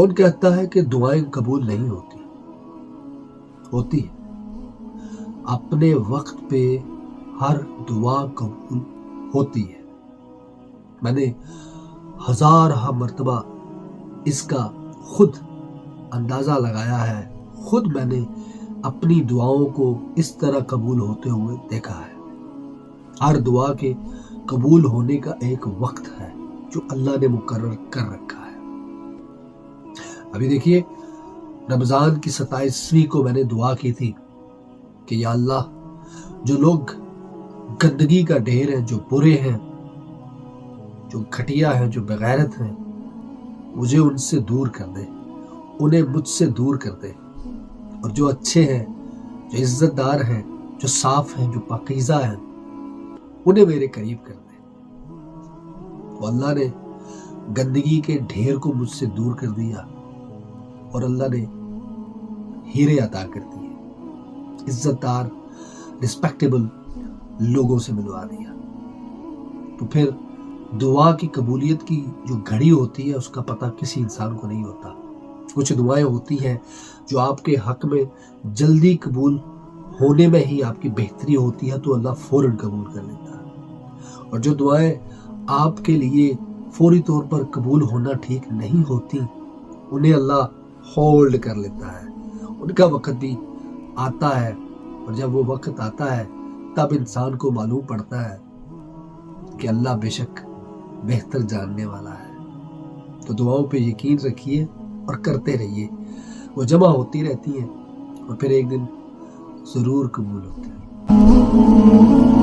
کون کہتا ہے کہ دعائیں قبول نہیں ہوتی؟ ہوتی ہے۔ اپنے وقت پہ ہر دعا قبول ہوتی ہے۔ میں نے ہزارہ مرتبہ اس کا خود اندازہ لگایا ہے، خود میں نے اپنی دعاؤں کو اس طرح قبول ہوتے ہوئے دیکھا ہے۔ ہر دعا کے قبول ہونے کا ایک وقت ہے جو اللہ نے مقرر کر رکھا ہے۔ ابھی دیکھیے، رمضان کی 27ویں کو میں نے دعا کی تھی کہ یا اللہ، جو لوگ گندگی کا ڈھیر ہیں، جو برے ہیں، جو گھٹیا ہیں، جو بغیرت ہیں، مجھے ان سے دور کر دے، انہیں مجھ سے دور کر دے، اور جو اچھے ہیں، جو عزت دار ہیں، جو صاف ہیں، جو پاکیزہ ہیں، انہیں میرے قریب کر دے۔ تو اللہ نے گندگی کے ڈھیر کو مجھ سے دور کر دیا، اور اللہ نے ہیرے عطا کر دیے، عزت دار رسپیکٹیبل لوگوں سے ملوا دیا۔ تو پھر دعا کی قبولیت کی جو گھڑی ہوتی ہے اس کا پتہ کسی انسان کو نہیں ہوتا۔ کچھ دعائیں ہوتی ہیں جو آپ کے حق میں جلدی قبول ہونے میں ہی آپ کی بہتری ہوتی ہے تو اللہ فوراً قبول کر لیتا ہے، اور جو دعائیں آپ کے لیے فوری طور پر قبول ہونا ٹھیک نہیں ہوتی انہیں اللہ ہولڈ کر لیتا ہے۔ ان کا وقت بھی آتا ہے، اور جب وہ وقت آتا ہے تب انسان کو معلوم پڑتا ہے کہ اللہ بے شک بہتر جاننے والا ہے۔ تو دعاؤں پہ یقین رکھیے اور کرتے رہیے، وہ جمع ہوتی رہتی ہیں اور پھر ایک دن ضرور قبول ہوتی ہیں۔